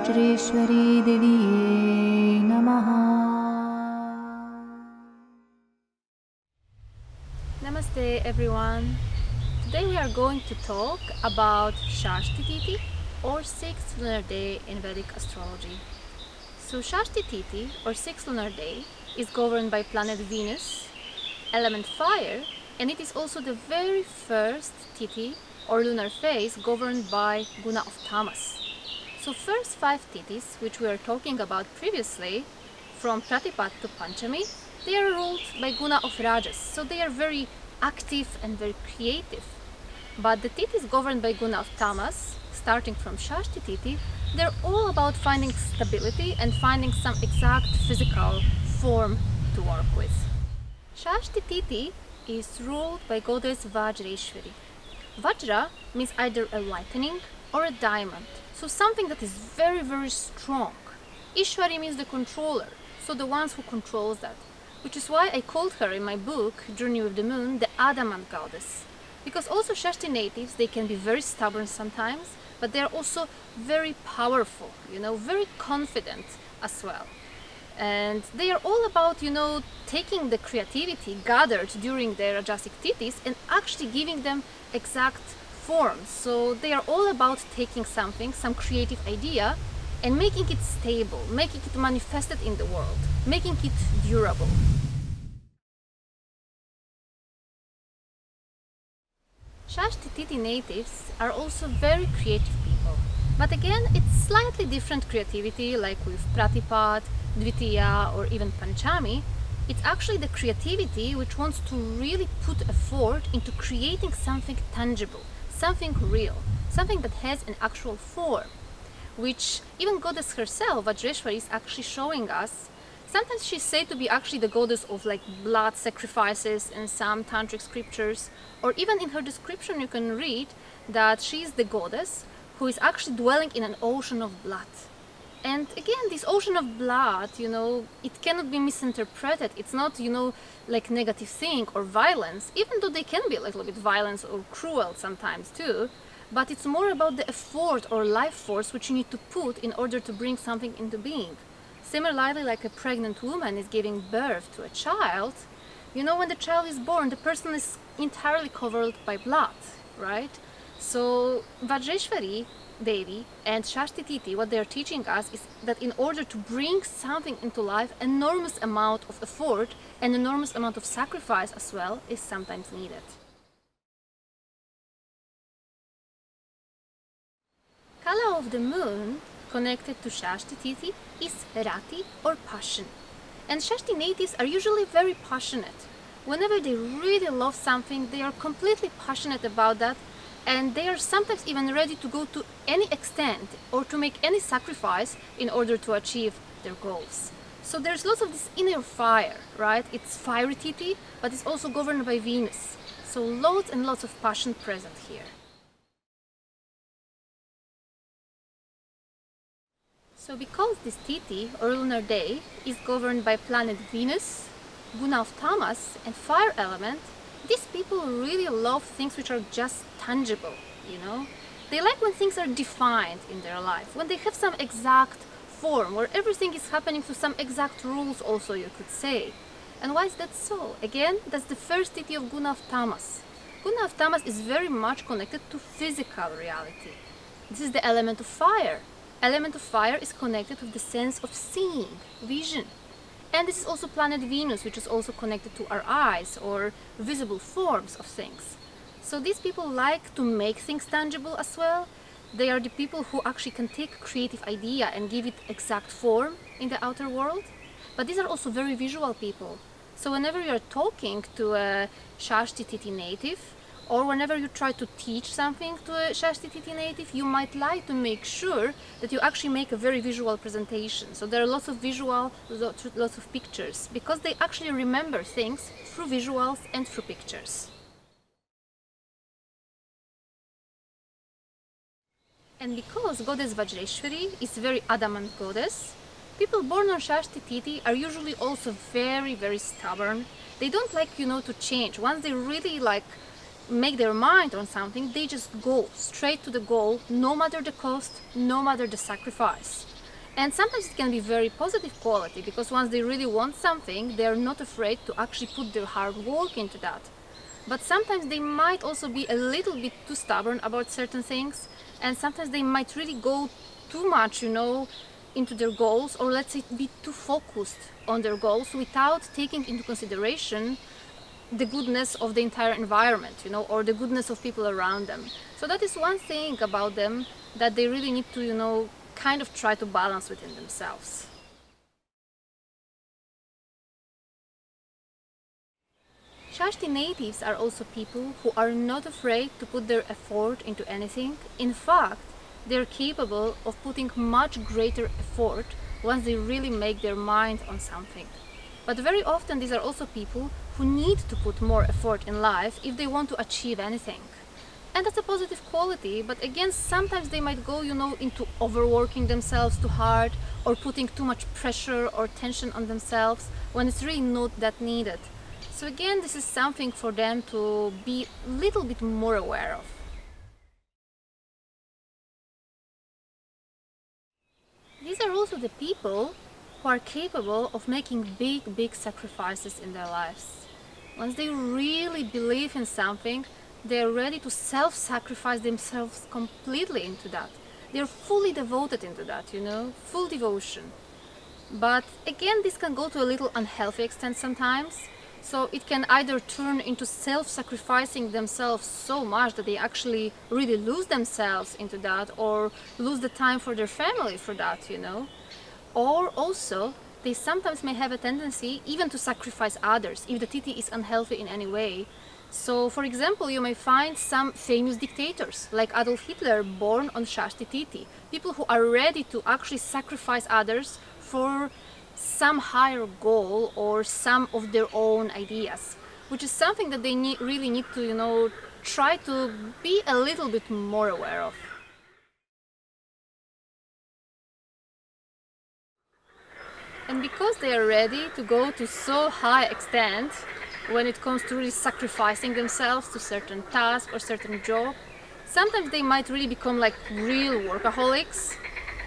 Vajreshwari Deviye Namaha. Namaste everyone. Today we are going to talk about Shashti Tithi or 6th lunar day in Vedic astrology. So Shashti Tithi or 6th lunar day is governed by planet Venus, element fire, and it is also the very first Tithi or lunar phase governed by Guna of Tamas. So first 5 Tithis, which we were talking about previously, from Pratipat to Panchami, they are ruled by Guna of Rajas, so they are very active and very creative. But the Tithis governed by Guna of Tamas, starting from Shashti Tithi, they're all about finding stability and finding some exact physical form to work with. Shashti Tithi is ruled by goddess Vajreshwari. Vajra means either a lightning or a diamond, so something that is very, very strong. Ishwari means the controller, so the ones who controls that, which is why I called her in my book, Journey with the Moon, the adamant goddess. Because also Shashti natives, they can be very stubborn sometimes, but they are also very powerful, very confident as well. And they are all about, taking the creativity gathered during their Rajasic Tithis and actually giving them exact forms. So they are all about taking something, some creative idea, and making it stable, making it manifested in the world, making it durable. Shashti Tithi natives are also very creative people. But again, it's slightly different creativity, like with Pratipat, Dvitiya, or even Panchami. It's actually the creativity which wants to really put effort into creating something tangible, something real, something that has an actual form, which even goddess herself, Vajreshwari, is actually showing us. Sometimes she's said to be actually the goddess of blood sacrifices in some tantric scriptures, or even in her description you can read that she is the goddess who is actually dwelling in an ocean of blood. And again, this ocean of blood, it cannot be misinterpreted. It's not, like negative thing or violence, even though they can be a little bit violent or cruel sometimes too. But it's more about the effort or life force which you need to put in order to bring something into being. Similarly, like a pregnant woman is giving birth to a child, when the child is born, the person is entirely covered by blood, right? So Vajreshwari Devi and Shashti Tithi, what they are teaching us is that in order to bring something into life, enormous amount of effort and enormous amount of sacrifice as well is sometimes needed. Color of the moon connected to Shashti Tithi is Rati or passion. And Shashti natives are usually very passionate. Whenever they really love something, they are completely passionate about that, and they are sometimes even ready to go to any extent or to make any sacrifice in order to achieve their goals. So there's lots of this inner fire, right? It's fiery Tithi, but it's also governed by Venus. So lots and lots of passion present here. So because this Tithi or lunar day is governed by planet Venus, Guna of Tamas and fire element, these people really love things which are just tangible, They like when things are defined in their life, when they have some exact form, where everything is happening to some exact rules also, you could say. And why is that so? Again, that's the first Tithi of Guna of Tamas. Guna of Tamas is very much connected to physical reality. This is the element of fire. Element of fire is connected with the sense of seeing, vision. And this is also planet Venus, which is also connected to our eyes or visible forms of things. So these people like to make things tangible as well. They are the people who actually can take a creative idea and give it exact form in the outer world. But these are also very visual people. So whenever you're talking to a Shashti Tithi native, or whenever you try to teach something to a Shashti Tithi native, you might like to make sure that you actually make a very visual presentation. So there are lots of visual, lots of pictures, because they actually remember things through visuals and through pictures. And because goddess Vajreshwari is a very adamant goddess, people born on Shashti Tithi are usually also very, very stubborn. They don't like, to change. Once they really make their mind on something, they just go straight to the goal, no matter the cost, no matter the sacrifice. And sometimes it can be very positive quality, because once they really want something, they are not afraid to actually put their hard work into that. But sometimes they might also be a little bit too stubborn about certain things, and sometimes they might really go too much, into their goals, or let's say be too focused on their goals without taking into consideration the goodness of the entire environment, or the goodness of people around them. So that is one thing about them that they really need to, kind of try to balance within themselves. Shashti natives are also people who are not afraid to put their effort into anything. In fact, they're capable of putting much greater effort once they really make their mind on something. But very often these are also people who need to put more effort in life if they want to achieve anything. And that's a positive quality, but again, sometimes they might go, into overworking themselves too hard, or putting too much pressure or tension on themselves when it's really not that needed. So again, this is something for them to be a little bit more aware of. These are also the people who are capable of making big sacrifices in their lives. Once they really believe in something, they are ready to self-sacrifice themselves completely into that. They are fully devoted into that, full devotion. But again, this can go to a little unhealthy extent sometimes. So it can either turn into self-sacrificing themselves so much that they actually really lose themselves into that, or lose the time for their family for that, Or also, they sometimes may have a tendency even to sacrifice others if the titi is unhealthy in any way. So, for example, you may find some famous dictators, like Adolf Hitler, born on Shashti Titi. People who are ready to actually sacrifice others for some higher goal or some of their own ideas, which is something that they really need to, try to be a little bit more aware of. And because they are ready to go to so high extent when it comes to really sacrificing themselves to certain task or certain job, sometimes they might really become like real workaholics.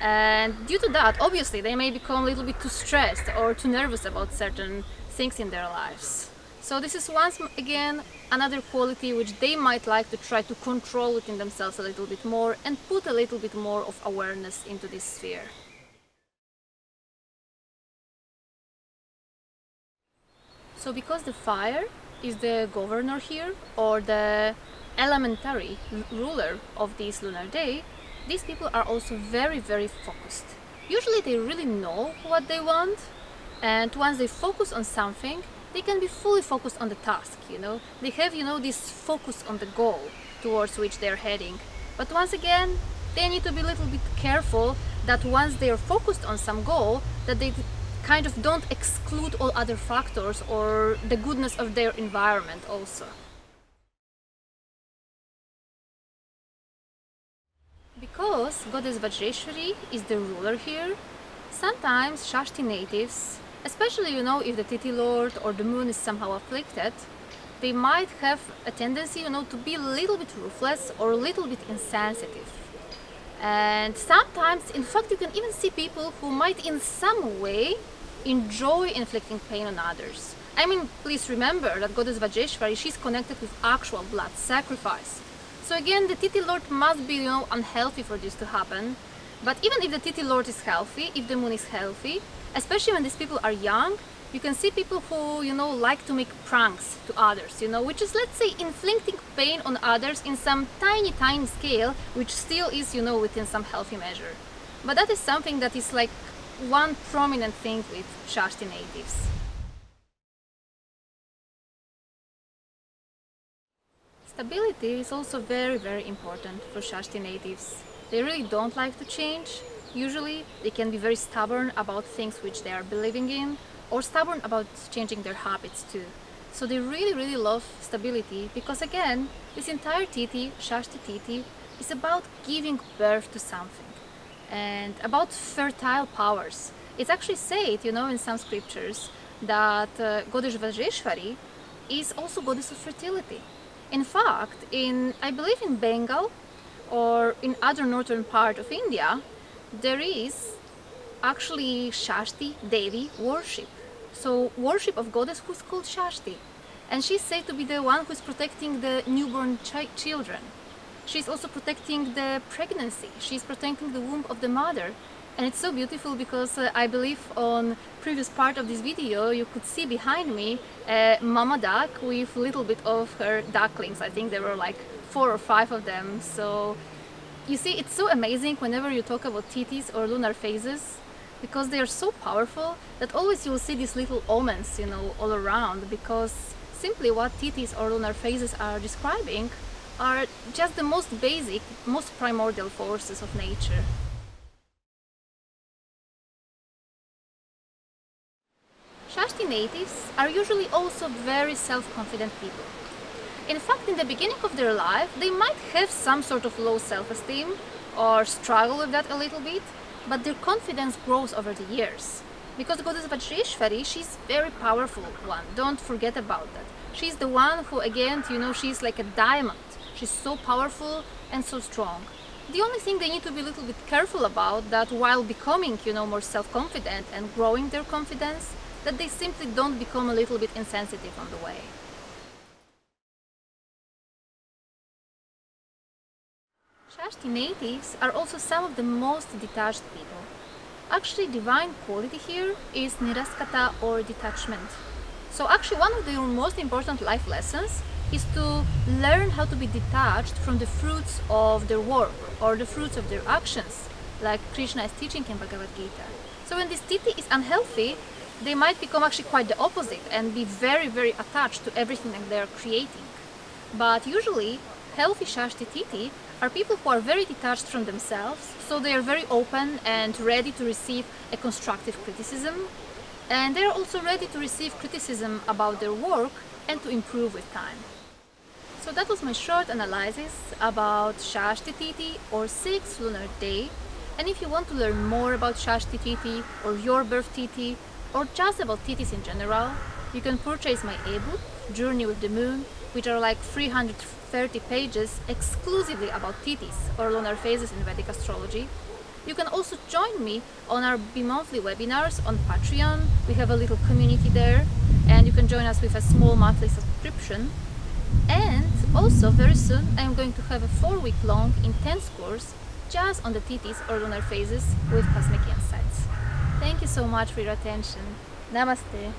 And due to that, obviously, they may become a little bit too stressed or too nervous about certain things in their lives. So this is once again another quality which they might like to try to control within themselves a little bit more and put a little bit more of awareness into this sphere. So because the fire is the governor here, or the elementary ruler of this lunar day, these people are also very focused. Usually they really know what they want, and once they focus on something, they can be fully focused on the task, They have, this focus on the goal towards which they're heading. But once again, they need to be a little bit careful that once they are focused on some goal, that they kind of don't exclude all other factors or the goodness of their environment also. Because Goddess Vajreshwari is the ruler here, sometimes Shashti natives, especially if the Titi Lord or the moon is somehow afflicted, they might have a tendency to be a little bit ruthless or a little bit insensitive. And sometimes, in fact, you can even see people who might in some way enjoy inflicting pain on others. I mean, please remember that Goddess Vajreshwari, she's connected with actual blood sacrifice. So again, the Titi Lord must be, unhealthy for this to happen. But even if the Titi Lord is healthy, if the moon is healthy, especially when these people are young, you can see people who, like to make pranks to others, which is, let's say, inflicting pain on others in some tiny scale, which still is, within some healthy measure. But that is something that is like one prominent thing with Shashti natives. Stability is also very important for Shashti natives. They really don't like to change. Usually they can be very stubborn about things which they are believing in, or stubborn about changing their habits too. So they really love stability, because again, this entire Titi, Shashti Titi, is about giving birth to something and about fertile powers. It's actually said, in some scriptures that Goddess Vajreshwari is also goddess of fertility. In fact, I believe in Bengal or in other northern part of India, there is actually Shashti Devi worship. So worship of goddess who's called Shashti. And she's said to be the one who's protecting the newborn children. She's also protecting the pregnancy. She's protecting the womb of the mother. And it's so beautiful because I believe on previous part of this video you could see behind me a mama duck with a little bit of her ducklings. I think there were like 4 or 5 of them. So you see, it's so amazing whenever you talk about titis or lunar phases, because they are so powerful that always you'll see these little omens, you know, all around, because simply what titis or lunar phases are describing are just the most basic, most primordial forces of nature. Shashti natives are usually also very self-confident people. In fact, in the beginning of their life, they might have some sort of low self-esteem or struggle with that a little bit, but their confidence grows over the years. Because goddess Vajreshwari, she's very powerful one, don't forget about that. She's the one who, again, you know, she's like a diamond. She's so powerful and so strong. The only thing they need to be a little bit careful about that while becoming, you know, more self-confident and growing their confidence, that they simply don't become a little bit insensitive on the way. Shashti natives are also some of the most detached people. Actually, divine quality here is niraskata or detachment. So actually one of their most important life lessons is to learn how to be detached from the fruits of their work or the fruits of their actions, like Krishna is teaching in Bhagavad Gita. So when this titi is unhealthy, they might become actually quite the opposite and be very, very attached to everything that they are creating. But usually, healthy Shashti titi are people who are very detached from themselves, so they are very open and ready to receive a constructive criticism, and they are also ready to receive criticism about their work and to improve with time. So that was my short analysis about Shashti titi or 6th lunar day, and if you want to learn more about Shashti titi or your birth titi or just about titis in general, you can purchase my ebook Journey with the Moon, which are like 330 pages exclusively about titis or lunar phases in Vedic astrology. You can also join me on our bi-monthly webinars on Patreon. We have a little community there, and you can join us with a small monthly subscription. And also very soon I am going to have a 4-week-long intense course just on the titis or lunar phases with cosmic insights. Thank you so much for your attention. Namaste.